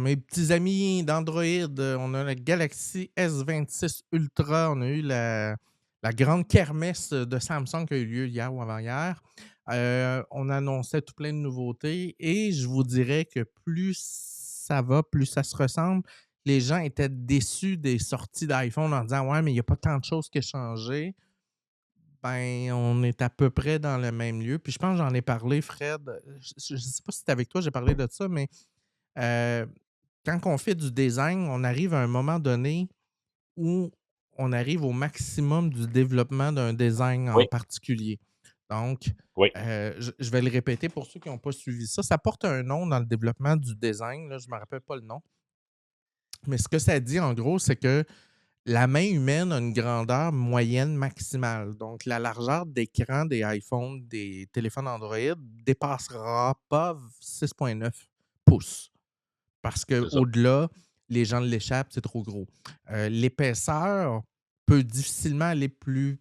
mes petits amis d'Android, on a la Galaxy S26 Ultra, on a eu la grande kermesse de Samsung qui a eu lieu hier ou avant-hier. On annonçait tout plein de nouveautés et je vous dirais que plus ça va, plus ça se ressemble. Les gens étaient déçus des sorties d'iPhone en disant: «Ouais, mais il y a pas tant de choses qui ont changé». Ben, on est à peu près dans le même lieu. Puis je pense que j'en ai parlé, Fred, je sais pas si c'était avec toi, j'ai parlé de ça, mais Heu, quand on fait du design, on arrive à un moment donné où on arrive au maximum du développement d'un design en Oui, particulier. Donc, oui, je vais le répéter pour ceux qui n'ont pas suivi ça. Ça porte un nom dans le développement du design, là, je ne me rappelle pas le nom. Mais ce que ça dit, en gros, c'est que la main humaine a une grandeur moyenne maximale. Donc, la largeur d'écran des iPhones, des téléphones Android dépassera pas 6,9 pouces. Parce c'est ça. qu'au-delà, les gens l'échappent, c'est trop gros. L'épaisseur peut difficilement aller plus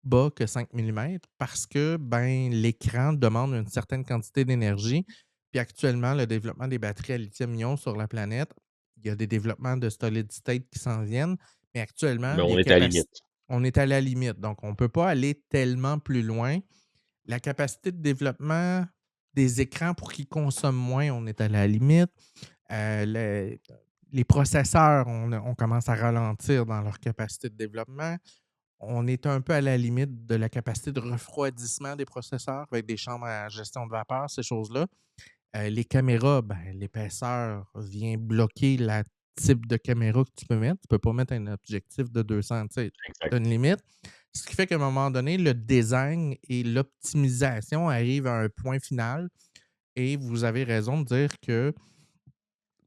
bas que 5 millimètres parce que ben, l'écran demande une certaine quantité d'énergie. Puis actuellement, le développement des batteries à lithium-ion sur la planète, il y a des développements de solid state qui s'en viennent, mais actuellement, Mais on est à la limite. on est à la limite. Donc, on ne peut pas aller tellement plus loin. La capacité de développement des écrans pour qu'ils consomment moins, on est à la limite. Euh, le- les processeurs, on commence à ralentir dans leur capacité de développement. On est un peu à la limite de la capacité de refroidissement des processeurs avec des chambres à gestion de vapeur, ces choses-là. Les caméras, ben, l'épaisseur vient bloquer le type de caméra que tu peux mettre. Tu ne peux pas mettre un objectif de 200, tu sais, tu as Exact. une limite. Ce qui fait qu'à un moment donné, le design et l'optimisation arrivent à un point final. Et vous avez raison de dire que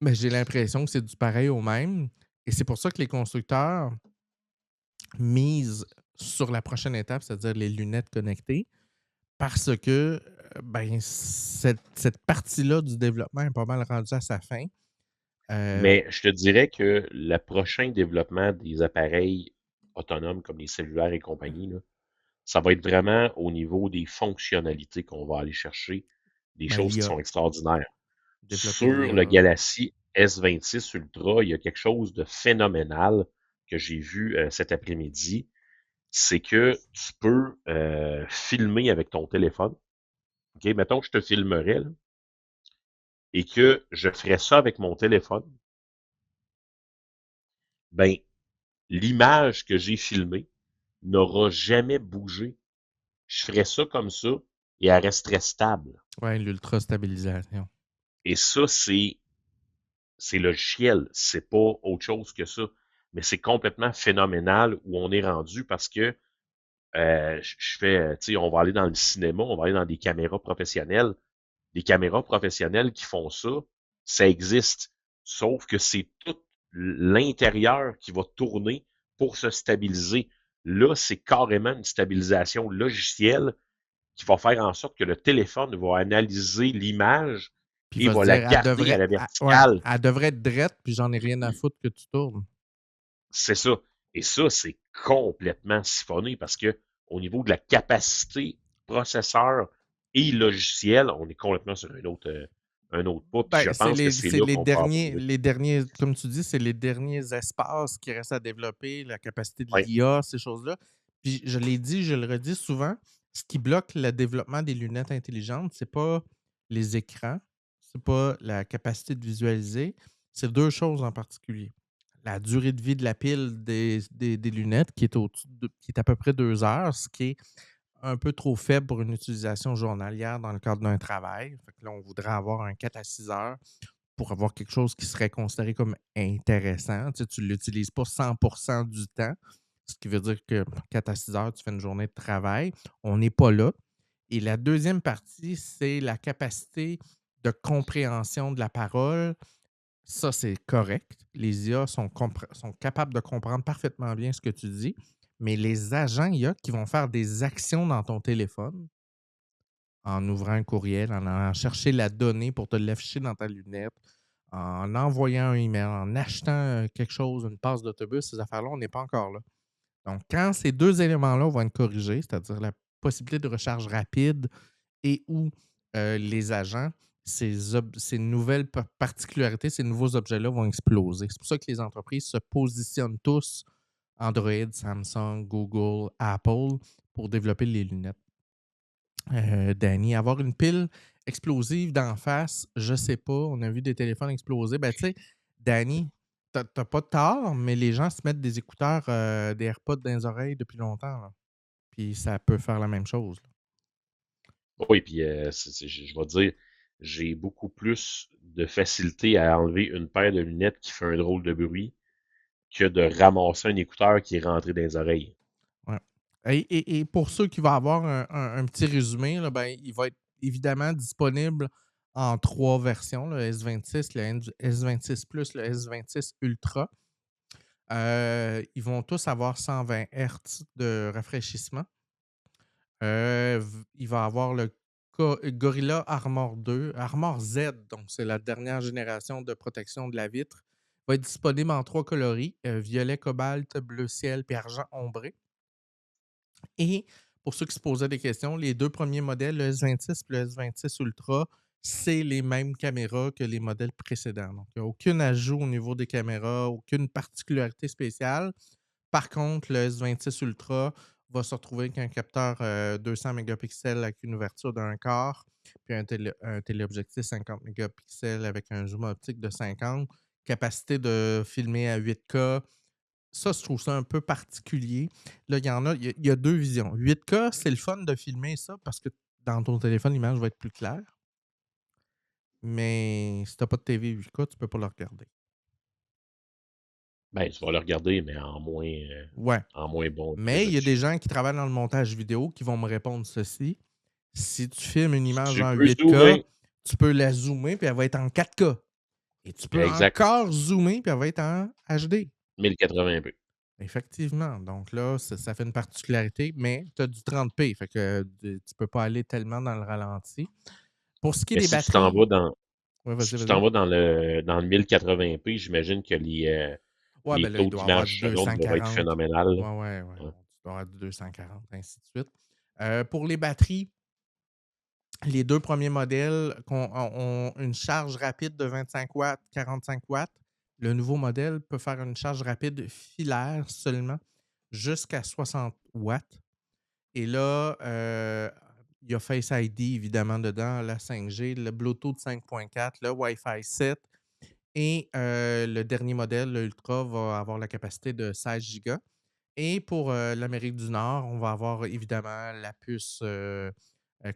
ben, j'ai l'impression que c'est du pareil au même. Et c'est pour ça que les constructeurs misent sur la prochaine étape, c'est-à-dire les lunettes connectées, parce que ben, cette partie-là du développement est pas mal rendue à sa fin. Euh, Mais je te dirais que le prochain développement des appareils autonomes comme les cellulaires et compagnie, là, ça va être vraiment au niveau des fonctionnalités qu'on va aller chercher des ben, choses qui l'IA, sont extraordinaires. développer Sur le l'IA. Galaxy S26 Ultra, il y a quelque chose de phénoménal que j'ai vu cet après-midi. C'est que tu peux filmer avec ton téléphone. OK, mettons que je te filmerais là, et que je ferais ça avec mon téléphone. Ben, l'image que j'ai filmée n'aura jamais bougé. Je ferais ça comme ça et elle resterait stable. Ouais, l'ultra stabilisation. Et ça, c'est logiciel, c'est pas autre chose que ça. Mais c'est complètement phénoménal où on est rendu parce que je fais, tu sais, on va aller dans le cinéma, on va aller dans des caméras professionnelles. Des caméras professionnelles qui font ça, ça existe. Sauf que c'est tout l'intérieur qui va tourner pour se stabiliser. Là, c'est carrément une stabilisation logicielle qui va faire en sorte que le téléphone va analyser l'image Puis il et va se va la dire, garder à la ouais, verticale. elle devrait être drette, puis j'en ai rien à foutre que tu tournes. C'est ça. Et ça, c'est complètement siphonné parce que au niveau de la capacité processeur et logiciel, on est complètement sur un autre pas. Puis Ben, je pense que c'est c'est là qu'on peut avoir de... les derniers, comme tu dis, c'est les derniers espaces qui restent à développer, la capacité de Oui, l'IA, ces choses-là. Puis je l'ai dit, je le redis souvent, ce qui bloque le développement des lunettes intelligentes, c'est pas les écrans, c'est pas la capacité de visualiser, c'est deux choses en particulier. La durée de vie de la pile des lunettes, qui est, qui est à peu près 2 heures, ce qui est un peu trop faible pour une utilisation journalière dans le cadre d'un travail. Fait que là, on voudrait avoir un 4 à 6 heures pour avoir quelque chose qui serait considéré comme intéressant. Tu ne l'utilises pas 100% du temps, ce qui veut dire que 4 à 6 heures, tu fais une journée de travail. On n'est pas là. Et la deuxième partie, c'est la capacité de compréhension de la parole. Ça, c'est correct. Les IA sont capables de comprendre parfaitement bien ce que tu dis, mais les agents IA qui vont faire des actions dans ton téléphone, en ouvrant un courriel, en allant chercher la donnée pour te l'afficher dans ta lunette, en envoyant un email, en achetant quelque chose, une passe d'autobus, ces affaires-là, on n'est pas encore là. Donc, quand ces deux éléments-là vont être corrigés, c'est-à-dire la possibilité de recharge rapide et ou les agents, ces nouvelles particularités, ces nouveaux objets-là vont exploser. C'est pour ça que les entreprises se positionnent tous, Android, Samsung, Google, Apple, pour développer les lunettes. Danny, avoir une pile explosive d'en face, je sais pas. On a vu des téléphones exploser. Ben, tu sais, Danny, t'as pas tort, mais les gens se mettent des écouteurs, des AirPods dans les oreilles depuis longtemps, là. Puis ça peut faire la même chose, là. Oui, puis je vais te dire, j'ai beaucoup plus de facilité à enlever une paire de lunettes qui fait un drôle de bruit que de ramasser un écouteur qui est rentré dans les oreilles. Ouais. Et pour ceux qui vont avoir un petit résumé, là, ben, il va être évidemment disponible en 3 versions, le S26, le S26 Plus, le S26 Ultra. Ils vont tous avoir 120 Hz de rafraîchissement. Il va avoir le Gorilla Armor 2, Armor Z, donc c'est la dernière génération de protection de la vitre. Va être disponible en 3 coloris, violet, cobalt, bleu ciel puis argent ombré. Et pour ceux qui se posaient des questions, les 2 premiers modèles, le S26 et le S26 Ultra, c'est les mêmes caméras que les modèles précédents. Donc, il n'y a aucun ajout au niveau des caméras, aucune particularité spéciale. Par contre, le S26 Ultra va se retrouver avec un capteur 200 mégapixels avec une ouverture d'un quart, puis un téléobjectif 50 mégapixels avec un zoom optique de 50, capacité de filmer à 8K. Ça, je trouve ça un peu particulier. Là, il y a 2 visions. 8K, c'est le fun de filmer ça parce que dans ton téléphone, l'image va être plus claire. Mais si tu n'as pas de TV 8K, tu ne peux pas le regarder. Ben, tu vas le regarder, mais Ouais. en moins bonne Mais il y a des résolution. gens qui travaillent dans le montage vidéo qui vont me répondre ceci. Si tu filmes une image Tu en peux 8K, zoomer. tu peux la zoomer puis elle va être en 4K. Et tu peux Exact. encore zoomer puis elle va être en HD. 1080p. Effectivement. Donc là, ça fait une particularité, mais tu as du 30p. Fait que tu peux pas aller tellement dans le ralenti. Pour ce qui est Mais des si tu t'en batteries. vas dans, Ouais, si vas-y, tu t'en vas-y. vas dans le 1080p, j'imagine que Ouais, les ben là, il taux doit avoir du d'image seconde doivent être 240. phénoménales, là. Ouais, ouais, ouais. Ouais. Tu dois avoir du 240, ainsi de suite. Pour les batteries, les 2 premiers modèles ont une charge rapide de 25 watts, 45 watts. Le nouveau modèle peut faire une charge rapide filaire seulement jusqu'à 60 watts. Et là, il y a Face ID évidemment dedans, la 5G, le Bluetooth 5.4, le Wi-Fi 7 et le dernier modèle, le Ultra, va avoir la capacité de 16 gigas. Et pour l'Amérique du Nord, on va avoir évidemment la puce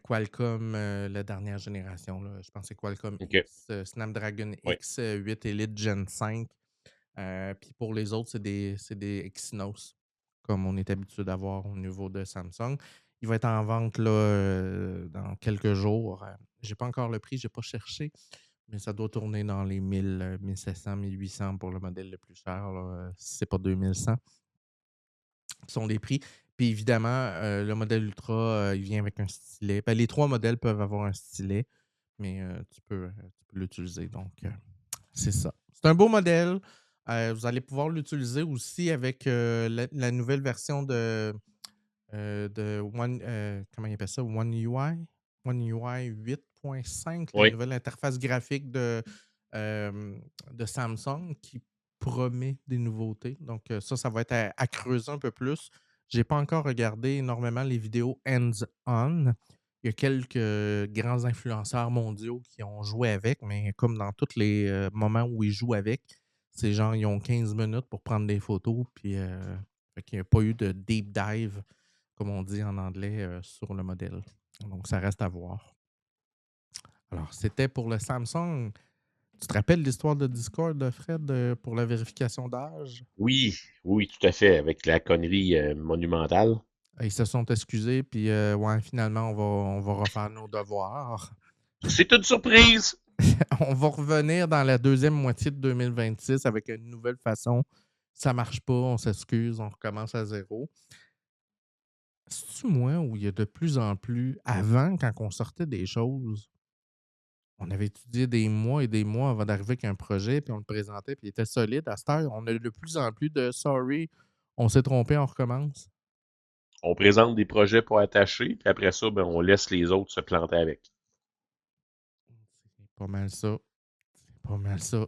Qualcomm, la dernière génération, là. Je pense que c'est Qualcomm OK. X, Snapdragon Oui. X 8 Elite Gen 5. Puis pour les autres, c'est des Exynos, comme on est habitué d'avoir au niveau de Samsung. Il va être en vente là, dans quelques jours. Je n'ai pas encore le prix, je n'ai pas cherché, mais ça doit tourner dans les 1000, 1700, 1800 pour le modèle le plus cher, là, si ce n'est pas 2100 qui sont les prix. Puis évidemment, le modèle Ultra, il vient avec un stylet. Ben, les 3 modèles peuvent avoir un stylet, mais tu peux l'utiliser. Donc, c'est ça. C'est un beau modèle. Vous allez pouvoir l'utiliser aussi avec la nouvelle version de comment il appelle ça? One UI? One UI 8.5, la Oui. nouvelle interface graphique de Samsung qui promet des nouveautés. Donc, ça va être à creuser un peu plus. Je n'ai pas encore regardé énormément les vidéos hands-on. Il y a quelques grands influenceurs mondiaux qui ont joué avec, mais comme dans tous les moments où ils jouent avec, ces gens, ils ont 15 minutes pour prendre des photos, puis fait qu'il n'y a pas eu de deep dive, comme on dit en anglais, sur le modèle. Donc, ça reste à voir. Alors, c'était pour le Samsung. Tu te rappelles l'histoire de Discord de Fred pour la vérification d'âge? Oui, oui, tout à fait, avec la connerie monumentale. Ils se sont excusés, puis ouais, finalement, on va refaire nos devoirs. C'est une surprise! On va revenir dans la deuxième moitié de 2026 avec une nouvelle façon. Ça marche pas, on s'excuse, on recommence à zéro. C'est-tu moi où il y a de plus en plus, avant, quand on sortait des choses, on avait étudié des mois et des mois avant d'arriver avec un projet, puis on le présentait, puis il était solide. À cette heure, on a de plus en plus de sorry, on s'est trompé, on recommence. On présente des projets pas attachés, puis après ça, ben, on laisse les autres se planter avec. Pas mal ça. C'est pas mal ça.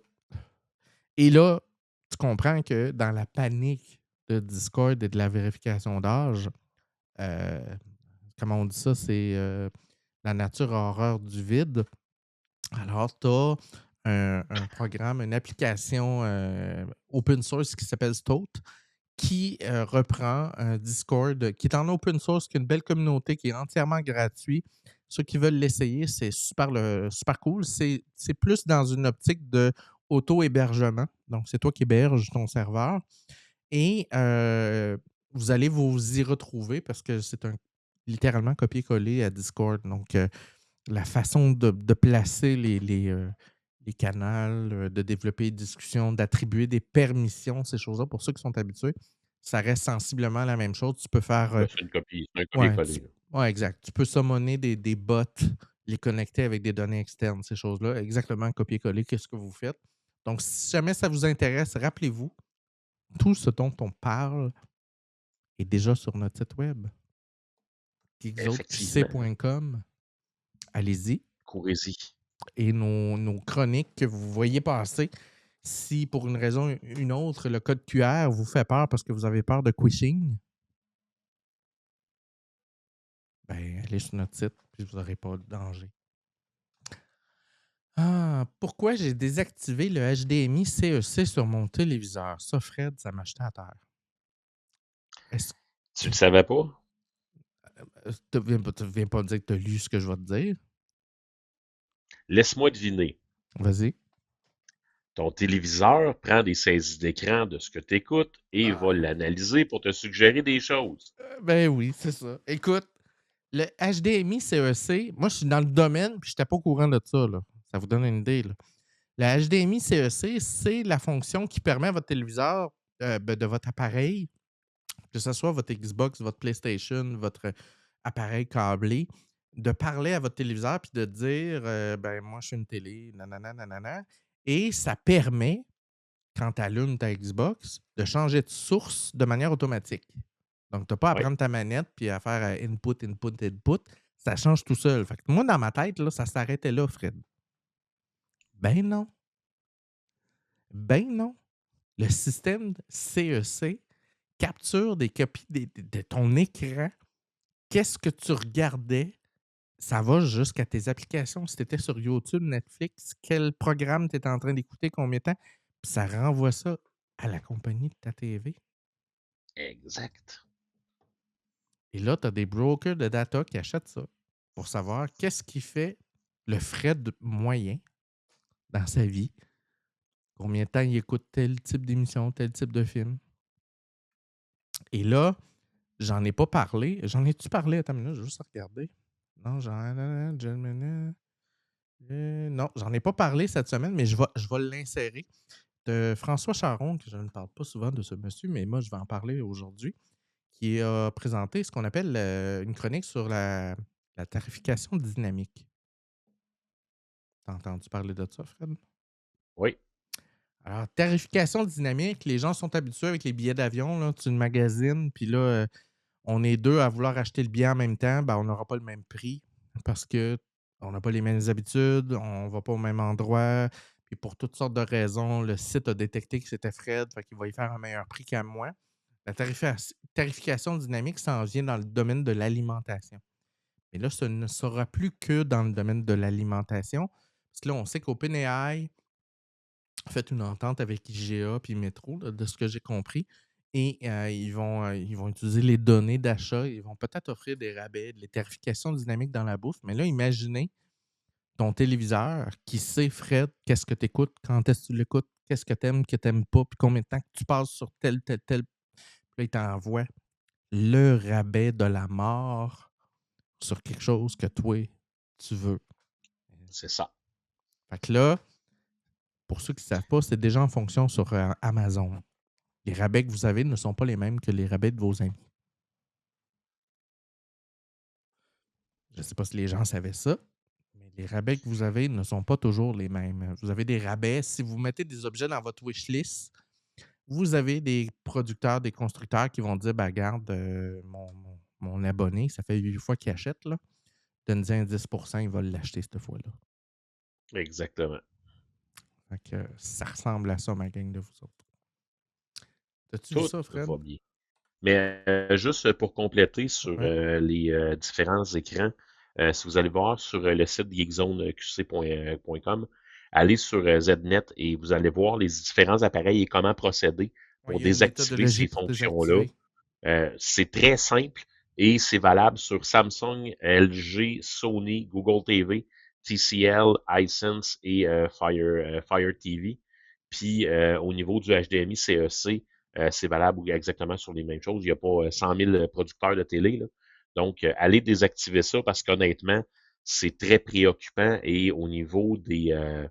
Et là, tu comprends que dans la panique de Discord et de la vérification d'âge, heu, comment on dit ça? C'est, la nature a horreur du vide. Alors, tu as un programme, une application, open source qui s'appelle Stoat, qui, reprend un Discord qui est en open source, qui a une belle communauté, qui est entièrement gratuit. Ceux qui veulent l'essayer, c'est super cool. C'est plus dans une optique de auto-hébergement. Donc, c'est toi qui héberges ton serveur et vous allez vous y retrouver parce que c'est un littéralement copier-coller à Discord. Donc, la façon de placer les canals, de développer des discussions, d'attribuer des permissions, ces choses-là, pour ceux qui sont habitués, ça reste sensiblement la même chose. Tu peux faire, Là, c'est une copie, c'est un ouais, copier-coller, là. ouais, exact. Tu peux summoner des bots, les connecter avec des données externes, ces choses-là. Exactement copier-coller, qu'est-ce que vous faites. Donc, si jamais ça vous intéresse, rappelez-vous, tout ce dont on parle est déjà sur notre site web, Effectivement, geekzotejc.com. Allez-y. courez-y. Et nos chroniques que vous voyez passer. Si pour une raison ou une autre, le code QR vous fait peur parce que vous avez peur de quishing, ben, allez sur notre site puis vous n'aurez pas de danger. Ah, pourquoi j'ai désactivé le HDMI CEC sur mon téléviseur? Ça, Fred, ça m'a jeté à terre. Est-ce Tu le savais pas? tu ne viens pas me dire que tu as lu ce que je vais te dire? Laisse-moi deviner. Vas-y. Ton téléviseur prend des saisies d'écran de ce que tu écoutes et va Ah, l'analyser pour te suggérer des choses. ben oui, c'est ça. Écoute, le HDMI CEC, moi, je suis dans le domaine puis je n'étais pas au courant de ça. Là. Ça vous donne une idée. Là. Le HDMI CEC, c'est la fonction qui permet à votre téléviseur, de votre appareil, que ce soit votre Xbox, votre PlayStation, votre appareil câblé, de parler à votre téléviseur puis de dire ben, moi, je suis une télé, nanana, nanana. Et ça permet, quand tu allumes ta Xbox, de changer de source de manière automatique. Donc, tu n'as pas à Oui, prendre ta manette puis à faire input, input, input. Ça change tout seul. Fait que moi, dans ma tête, là, ça s'arrêtait là, Fred. Ben non. Ben non. Le système CEC capture des copies de ton écran. Qu'est-ce que tu regardais? Ça va jusqu'à tes applications. Si tu étais sur YouTube, Netflix, quel programme tu étais en train d'écouter, combien de temps, puis ça renvoie ça à la compagnie de ta TV. exact. Et là, tu as des brokers de data qui achètent ça pour savoir qu'est-ce qui fait le frais moyen dans sa vie, combien de temps il écoute tel type d'émission, tel type de film. Et là, j'en ai pas parlé. J'en ai-tu parlé? Attends une minute, je vais juste regarder. Non, non, j'en ai pas parlé cette semaine, mais je vais l'insérer. De François Charon, que je ne parle pas souvent de ce monsieur, mais moi, je vais en parler aujourd'hui, qui a présenté ce qu'on appelle une chronique sur la tarification dynamique. T'as entendu parler de ça, Fred? Oui, Alors, tarification dynamique, les gens sont habitués avec les billets d'avion. Là, tu le magasines, puis là, on est deux à vouloir acheter le billet en même temps, ben, on n'aura pas le même prix parce que on n'a pas les mêmes habitudes, on ne va pas au même endroit. Puis pour toutes sortes de raisons, le site a détecté que c'était Fred, fait qu'il va y faire un meilleur prix qu'à moi. La tarification dynamique s'en vient dans le domaine de l'alimentation. Mais là, ce ne sera plus que dans le domaine de l'alimentation. Parce que là, on sait qu'OpenAI fait une entente avec IGA puis Metro, là, de ce que j'ai compris. Et ils vont utiliser les données d'achat. Ils vont peut-être offrir des rabais, de la tarification dynamique dans la bouffe. Mais là, imaginez ton téléviseur qui sait, Fred, qu'est-ce que tu écoutes, quand est-ce que tu l'écoutes, qu'est-ce que tu n'aimes pas, puis combien de temps que tu passes sur tel, tel, tel. Puis là, il t'envoie le rabais de la mort sur quelque chose que toi, tu veux. c'est ça. Fait que là, pour ceux qui ne savent pas, c'est déjà en fonction sur Amazon. Les rabais que vous avez ne sont pas les mêmes que les rabais de vos amis. Je ne sais pas si les gens savaient ça, mais les rabais que vous avez ne sont pas toujours les mêmes. Vous avez des rabais. Si vous mettez des objets dans votre wishlist, vous avez des producteurs, des constructeurs qui vont dire ben, regarde, mon abonné, ça fait 8 fois qu'il achète, là. Donne-y un 10 il va l'acheter cette fois-là. Exactement. Fait que ça ressemble à ça, ma gang de vous autres. T'as-tu vu Tout ça, Fred? va bien. Mais juste pour compléter sur Ouais. les différents écrans, si vous allez voir sur le site geekzoneqc.com, allez sur ZNet et vous allez voir les différents appareils et comment procéder Ouais, pour il y a une désactiver méthodologie ces pour fonctions-là. désactiver. C'est très simple et c'est valable sur Samsung, LG, Sony, Google TV, TCL, iSense et Fire TV. Puis au niveau du HDMI CEC, c'est valable exactement sur les mêmes choses. Il n'y a pas 100 000 producteurs de télé, là. Donc, allez désactiver ça parce qu'honnêtement, c'est très préoccupant et au niveau de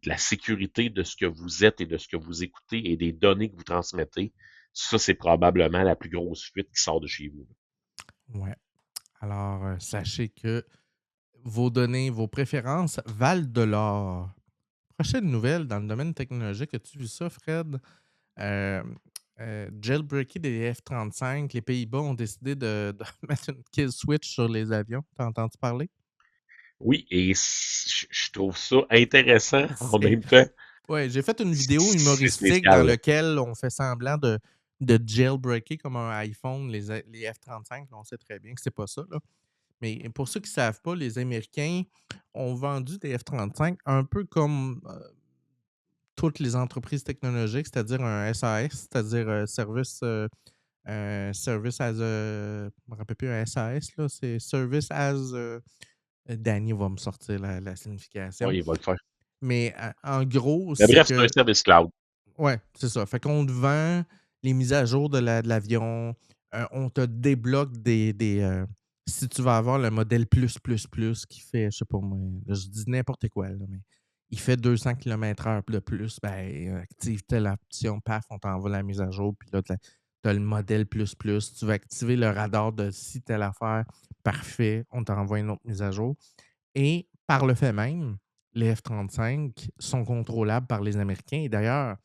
la sécurité de ce que vous êtes et de ce que vous écoutez et des données que vous transmettez, ça, c'est probablement la plus grosse fuite qui sort de chez vous. Ouais. Alors, sachez que vos données, vos préférences valent de l'or. Prochaine nouvelle dans le domaine technologique, as-tu vu ça, Fred? Euh, jailbreaker des F-35, les Pays-Bas ont décidé de mettre une kill switch sur les avions. T'as entendu parler? Oui, et je trouve ça intéressant en C'est même temps. Ouais, j'ai fait une vidéo C'est humoristique dans spécial. laquelle on fait semblant de jailbreaker comme un iPhone les F-35. On sait très bien que c'est pas ça, là. Mais pour ceux qui ne savent pas, les Américains ont vendu des F-35 un peu comme toutes les entreprises technologiques, c'est-à-dire un SAS, c'est-à-dire service as a. Je me rappelle plus un SAS, là, c'est Service as. Danny va me sortir la signification. Oui, il va le faire. Mais en gros, Mais c'est bref, c'est un que. service cloud. Ouais, c'est ça. Fait qu'on te vend les mises à jour de l'avion, on te débloque si tu vas avoir le modèle plus qui fait, je sais pas moi, là, je dis n'importe quoi, là, mais il fait 200 km/h de plus, ben, active telle option, paf, on t'envoie la mise à jour, puis là, tu as le modèle plus. Tu vas activer le radar de si telle affaire, parfait, on t'envoie une autre mise à jour. Et par le fait même, les F-35 sont contrôlables par les Américains. Et d'ailleurs,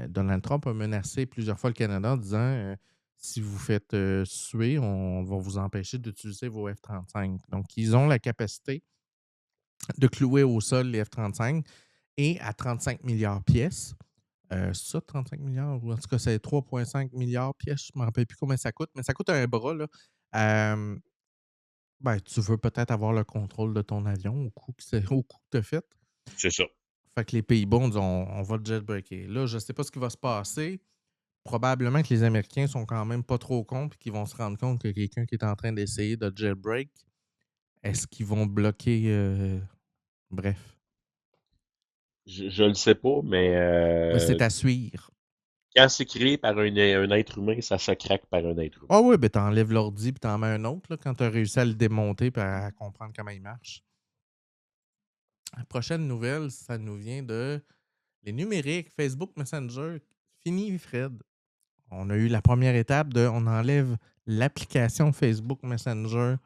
Donald Trump a menacé plusieurs fois le Canada en disant si vous faites suer, on va vous empêcher d'utiliser vos F-35. Donc, ils ont la capacité de clouer au sol les F-35 et à 35 milliards pièces. C'est ça, 35 milliards, ou en tout cas, c'est 3,5 milliards pièces. Je ne me rappelle plus combien ça coûte, mais ça coûte un bras. Là. Euh, ben, tu veux peut-être avoir le contrôle de ton avion au coup que tu as fait. C'est ça. Fait que les Pays-Bas ont dit on va le jailbreaker. Là, je ne sais pas ce qui va se passer. Probablement que les Américains sont quand même pas trop cons et qu'ils vont se rendre compte que quelqu'un qui est en train d'essayer de jailbreak, est-ce qu'ils vont bloquer bref. Je le sais pas, mais Mais c'est à suivre. quand c'est créé par un être humain, ça se craque par un être humain. Ah oui, ben t'enlèves l'ordi puis t'en mets un autre là, quand tu as réussi à le démonter et à comprendre comment il marche. La prochaine nouvelle, ça nous vient de les numériques, Facebook Messenger. Fini, Fred. On a eu la première étape de on enlève l'application Facebook Messenger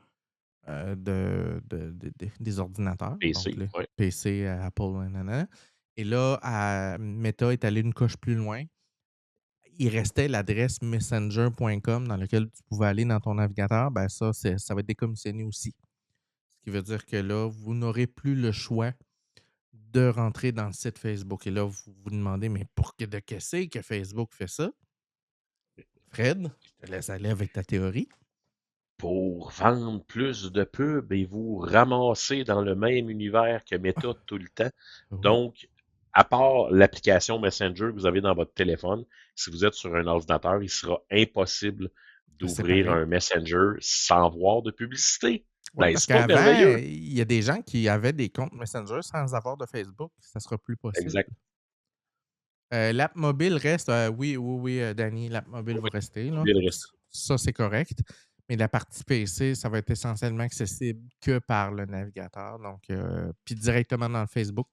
des ordinateurs, donc PC, le ouais. PC, Apple, nanana. Et là, Meta est allé une coche plus loin. Il restait l'adresse messenger.com dans laquelle tu pouvais aller dans ton navigateur. Ben ça, ça va être décommissionné aussi. Ce qui veut dire que là, vous n'aurez plus le choix de rentrer dans le site Facebook. Et là, vous vous demandez, mais pour que de qu'est-ce que Facebook fait ça? Fred, je te laisse aller avec ta théorie. Pour vendre plus de pubs et vous ramasser dans le même univers que Meta tout le temps. Oui, Donc, à part l'application Messenger que vous avez dans votre téléphone, si vous êtes sur un ordinateur, il sera impossible de d'ouvrir séparer. un Messenger sans voir de publicité. Oui, Ben, parce c'est pas qu'avant, merveilleux? il y a des gens qui avaient des comptes Messenger sans avoir de Facebook. Ça sera plus possible. Exact. L'app mobile reste, oui, Danny, l'app mobile va Oui, rester, là. oubliez le reste. Ça, c'est correct. Mais la partie PC, ça va être essentiellement accessible que par le navigateur, donc puis directement dans le Facebook.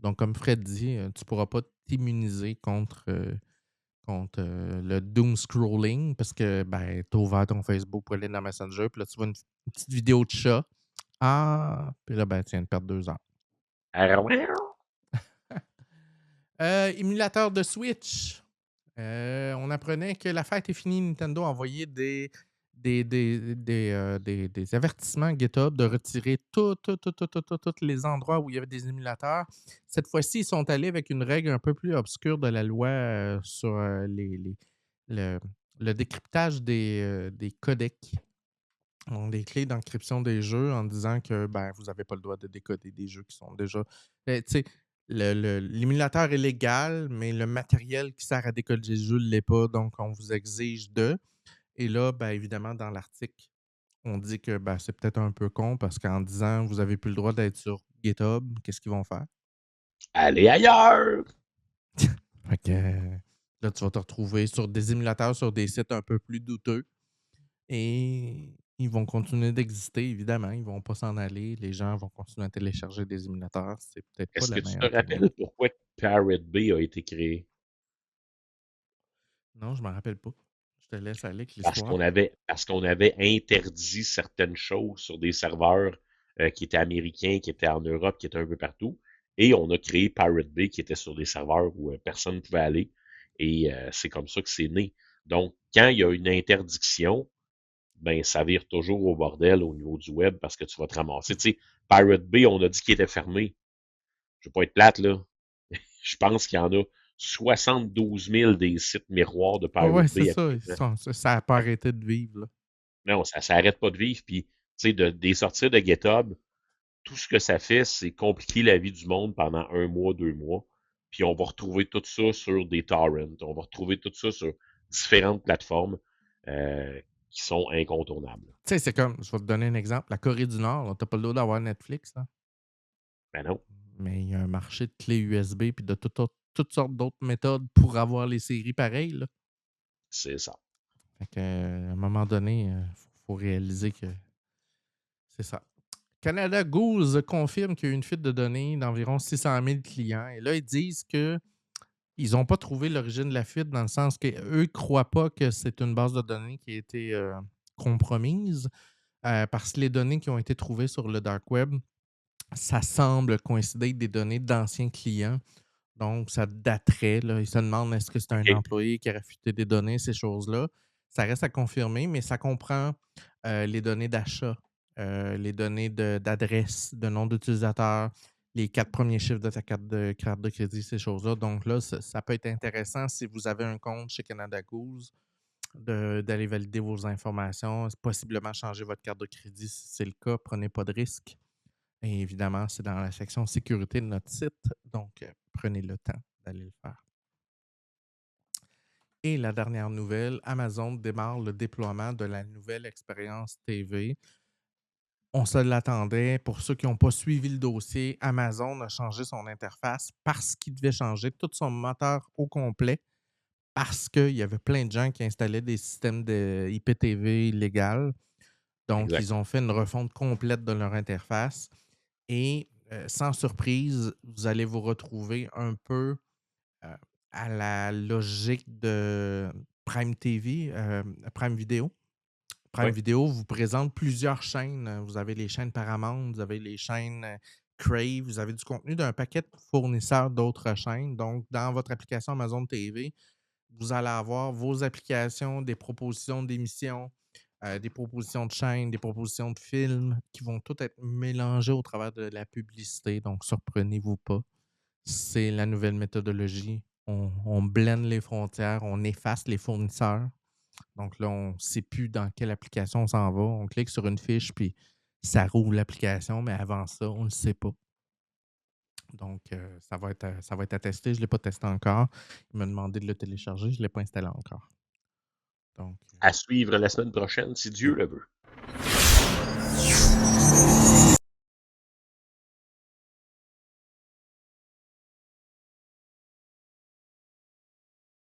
Donc, comme Fred dit, tu ne pourras pas t'immuniser contre le doom scrolling parce que ben, tu as ouvert ton Facebook pour aller dans Messenger, puis là, tu vois une petite vidéo de chat. Ah! Puis là, ben, tu viens de perdre 2 heures. Émulateur de Switch. On apprenait que la fête est finie. Nintendo a envoyé des avertissements GitHub de retirer tous les endroits où il y avait des émulateurs. Cette fois-ci, ils sont allés avec une règle un peu plus obscure de la loi sur le, le décryptage des codecs, donc des clés d'encryption des jeux, en disant que ben, vous n'avez pas le droit de décoder des jeux qui sont déjà. Tu sais, l'émulateur est légal, mais le matériel qui sert à décoder les jeux ne l'est pas, donc on vous exige de. Et là, ben, évidemment, dans l'article, on dit que ben, c'est peut-être un peu con parce qu'en disant vous n'avez plus le droit d'être sur GitHub, qu'est-ce qu'ils vont faire? Allez ailleurs! Fait que là, tu vas te retrouver sur des émulateurs, sur des sites un peu plus douteux. Et ils vont continuer d'exister, évidemment. Ils vont pas s'en aller. Les gens vont continuer à télécharger des émulateurs. C'est peut-être pas Est-ce la que tu te meilleure rappelles technique. pourquoi Pirate Bay a été créé? Non, je me rappelle pas. Je te laisse aller avec Parce l'histoire. qu'on avait interdit certaines choses sur des serveurs qui étaient américains, qui étaient en Europe, qui étaient un peu partout. Et on a créé Pirate Bay qui était sur des serveurs où personne ne pouvait aller. Et c'est comme ça que c'est né. Donc, quand il y a une interdiction, ben ça vire toujours au bordel au niveau du web parce que tu vas te ramasser. Tu sais, Pirate Bay, on a dit qu'il était fermé. Je vais pas être plate, là. Je pense qu'il y en a 72 000 des sites miroirs de Ouais, ouais, Pirate c'est Bay ça. actuellement. Ça n'a pas arrêté de vivre, là. Non, ça s'arrête pas de vivre. Puis, tu sais, des sortir de GitHub, tout ce que ça fait, c'est compliquer la vie du monde pendant 1 mois, 2 mois. Puis, on va retrouver tout ça sur des torrents. On va retrouver tout ça sur différentes plateformes euh, qui sont incontournables. Tu sais, c'est comme, je vais te donner un exemple. La Corée du Nord, tu n'as pas le droit d'avoir Netflix, là. Ben non, Mais il y a un marché de clés USB puis de toutes sortes d'autres méthodes pour avoir les séries pareilles, là. c'est ça. Fait que, à un moment donné, il faut réaliser que c'est ça. Canada Goose confirme qu'il y a eu une fuite de données d'environ 600 000 clients. Et là, ils disent que ils n'ont pas trouvé l'origine de la fuite dans le sens qu'eux ne croient pas que c'est une base de données qui a été compromise parce que les données qui ont été trouvées sur le dark web, ça semble coïncider avec des données d'anciens clients. Donc, ça daterait. Là. Ils se demandent est-ce que c'est un OK. employé qui a fuité des données, ces choses-là. Ça reste à confirmer, mais ça comprend les données d'achat, les données d'adresse, de nom d'utilisateur, les 4 premiers chiffres de ta carte de crédit, ces choses-là. Donc là, ça peut être intéressant si vous avez un compte chez Canada Goose d'aller valider vos informations, possiblement changer votre carte de crédit si c'est le cas. Prenez pas de risque. Et évidemment, c'est dans la section sécurité de notre site, donc prenez le temps d'aller le faire. Et la dernière nouvelle, Amazon démarre le déploiement de la nouvelle expérience TV. On se l'attendait. Pour ceux qui n'ont pas suivi le dossier, Amazon a changé son interface parce qu'il devait changer tout son moteur au complet parce qu'il y avait plein de gens qui installaient des systèmes de IPTV illégaux. Donc, Exact. ils ont fait une refonte complète de leur interface. Et sans surprise, vous allez vous retrouver un peu euh, à la logique de Prime TV, Prime Video. Prime Oui, Video vous présente plusieurs chaînes. Vous avez les chaînes Paramount, vous avez les chaînes Crave, vous avez du contenu d'un paquet de fournisseurs d'autres chaînes. Donc, dans votre application Amazon TV, vous allez avoir vos applications, des propositions d'émissions, des propositions de chaînes, des propositions de films qui vont toutes être mélangées au travers de la publicité. Donc, surprenez-vous pas. C'est la nouvelle méthodologie. On blende les frontières, on efface les fournisseurs. Donc là, on ne sait plus dans quelle application on s'en va. On clique sur une fiche, puis ça rouvre l'application, mais avant ça, on ne le sait pas. Donc, ça va être à tester. Je ne l'ai pas testé encore. Il m'a demandé de le télécharger. Je ne l'ai pas installé encore. Donc, à suivre la semaine prochaine, si Dieu yeah. le veut.